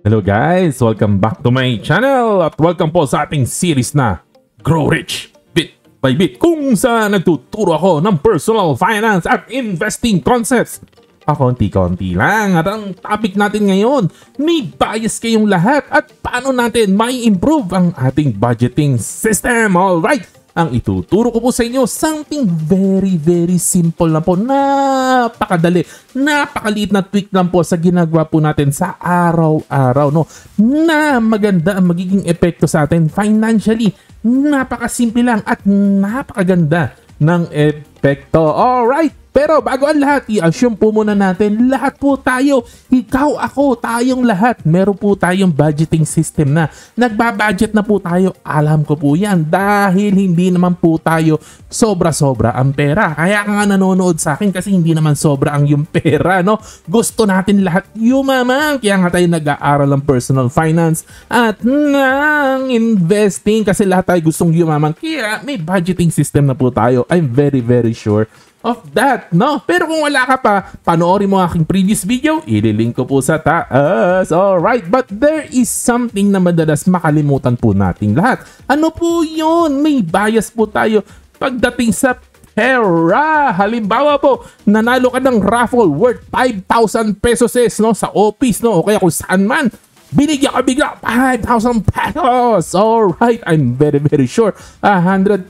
Hello guys! Welcome back to my channel at welcome po sa ating series na Grow Rich Bit by Bit, kung saan nagtuturo ako ng personal finance at investing concepts. Pakonti-konti lang, at ang topic natin ngayon, may bias kayong lahat at paano natin may improve ang ating budgeting system. Alright! Ang ituturo ko po sa inyo, something very simple lang po. Napakadali, napakaliit na tweak lang po sa ginagawa po natin sa araw-araw, no? Na maganda ang magiging epekto sa atin financially. Napakasimple lang at napakaganda ng epekto. Alright! Pero bago ang lahat, i-assume po muna natin, lahat po tayo, ikaw, ako, tayong lahat, meron po tayong budgeting system na. Nagbabudget na po tayo, alam ko po yan, dahil hindi naman po tayo sobra-sobra ang pera. Kaya ka nga nanonood sa akin kasi hindi naman sobra ang yung pera, no? Gusto natin lahat yumaman, kaya nga tayo nag-aaral ng personal finance at ng investing kasi lahat tayo gustong yumaman. Kaya may budgeting system na po tayo. I'm very sure of that, no? Pero kung wala ka pa, panoorin mo aking previous video, ililink ko po sa taas. Alright, but there is something na madalas makalimutan po nating lahat. Ano po yun? May bias po tayo pagdating sa pera. Halimbawa po, nanalo ka ng raffle worth 5,000 pesos no? Sa office, no? O kaya kung saan man, binigyan ka bigla 5,000 pesos. Alright, I'm very sure 100%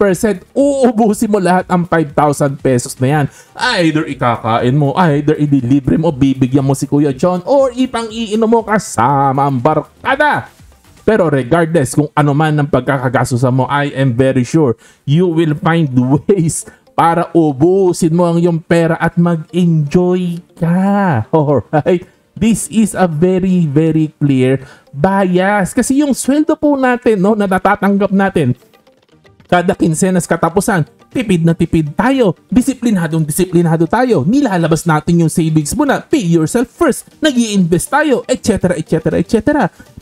uubusin mo lahat ang 5,000 pesos na yan. Either ikakain mo, either i-deliver mo, bibigyan mo si Kuya John, or ipang-iinom mo kasama ang barkada. Pero regardless kung ano man ang pagkakagastusan mo, I am very sure you will find ways para ubusin mo ang iyong pera at mag-enjoy ka. Alright? This is a very clear bias. Kasi yung sweldo po natin, no, na natatanggap natin, kada kinsenas katapusan, tipid na tipid tayo. Disiplinado tayo. Nilalabas natin yung savings muna. Pay yourself first. Nag-i-invest tayo, etc.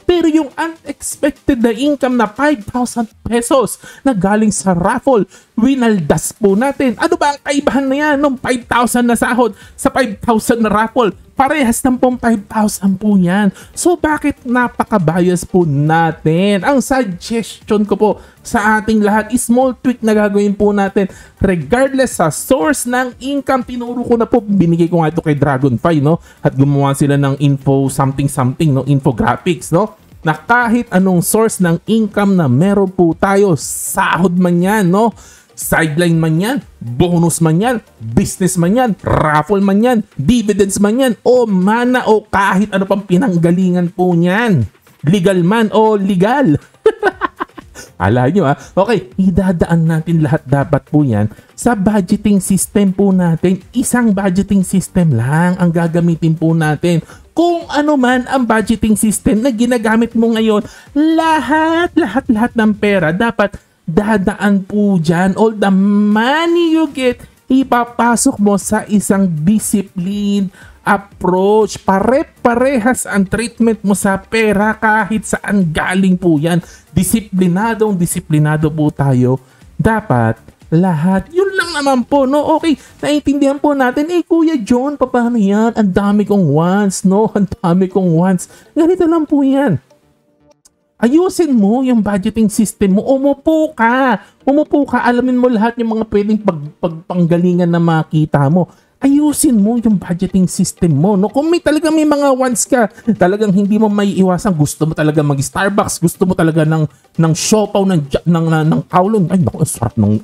Pero yung unexpected na income na 5,000 pesos na galing sa raffle, winaldas po natin. Ano ba ang kaibahan na yan ng 5,000 na sahod sa 5,000 na raffle? Parehas ng pong 5,000 po yan. So bakit napaka-bias po natin? Ang suggestion ko po sa ating lahat, small tweak na gagawin po natin regardless sa source ng income. Tinuro ko na po, binigay ko nga ito kay Dragonfly, no? At gumawa sila ng info something, no? Infographics, no? Na kahit anong source ng income na meron po tayo, sahod man yan, no? Sideline man yan, bonus man yan, business man yan, raffle man yan, dividends man yan, o mana o kahit ano pang pinanggalingan po niyan. Legal man o legal. Ala nyo okay, idadaan natin lahat dapat po yan sa budgeting system po natin. Isang budgeting system lang ang gagamitin po natin. Kung ano man ang budgeting system na ginagamit mo ngayon, lahat ng pera dapat dadaan po dyan. All the money you get, ipapasok mo sa isang discipline approach. Pare-parehas ang treatment mo sa pera kahit saan galing po yan. Disiplinado po tayo. Dapat lahat. Yun lang naman po, no? Okay, naiintindihan po natin. Kuya John, paano yan? Ang dami kong wants, no? Ang dami kong wants. Ganito lang po yan. Ayusin mo yung budgeting system mo. Umupo ka. Alamin mo lahat yung mga pwedeng pagpanggalingan na makita mo. Ayusin mo yung budgeting system mo, no? Kung may mga wants ka, talagang hindi mo may iwasan. Gusto mo talaga mag-Starbucks, gusto mo talaga ng siopaw ng Kowloon. Ay, naku, ang sarap ng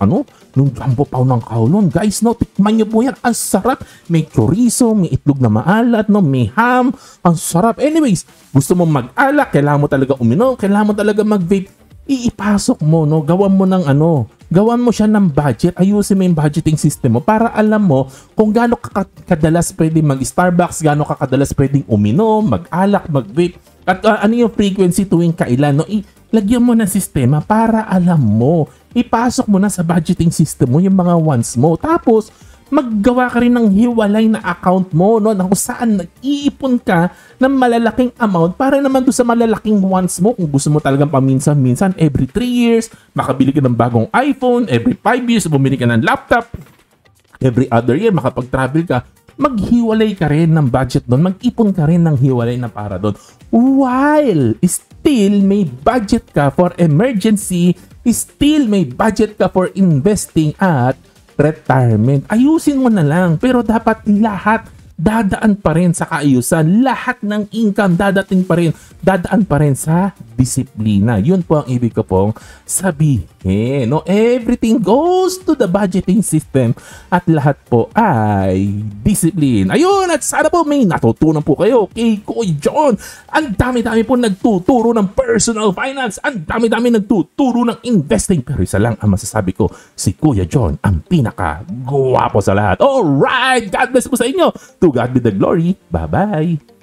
jumbo paw ng Kowloon. Guys, no, tikman nyo po yan. Ang sarap. May chorizo, may itlog na maalat, no, may ham. Ang sarap. Anyways, gusto mo mag-alak, kailangan mo talaga uminom, kailangan mo talaga mag-vape. Iipasok mo, no? Gawan mo siya ng budget. Ayusin mo yung budgeting system mo para alam mo kung gaano kadalas pwedeng mag-Starbucks, gaano kadalas pwedeng uminom, mag-alak, mag-vape, at ano yung frequency tuwing kailan, no? Lagyan mo ng sistema para alam mo. Ipasok mo na sa budgeting system mo yung mga wants mo. Tapos, maggawa ka rin ng hiwalay na account mo, no? Na kung saan nag-iipon ka ng malalaking amount para naman doon sa malalaking wants mo. Kung gusto mo talagang paminsan-minsan, every 3 years, makabili ka ng bagong iPhone, every 5 years, bumili ka ng laptop, every other year, makapag-travel ka, maghiwalay ka rin ng budget doon, mag-ipon ka rin ng hiwalay na para doon. While still may budget ka for emergency, still may budget ka for investing at retirement. Ayusin mo na lang, pero dapat lahat dadaan pa rin sa kaayusan. Lahat ng income dadaan pa rin sa disiplina. Yun po ang ibig ko pong sabihin. No, everything goes to the budgeting system at lahat po ay discipline. Ayun, at sana po may natutunan po kayo kay Kuya John. Ang dami-dami po nagtuturo ng personal finance. Ang dami-dami nagtuturo ng investing. Pero isa lang ang masasabi ko, si Kuya John ang pinaka-guwapo sa lahat. Alright, God bless po sa inyo. To God be the glory. Bye-bye.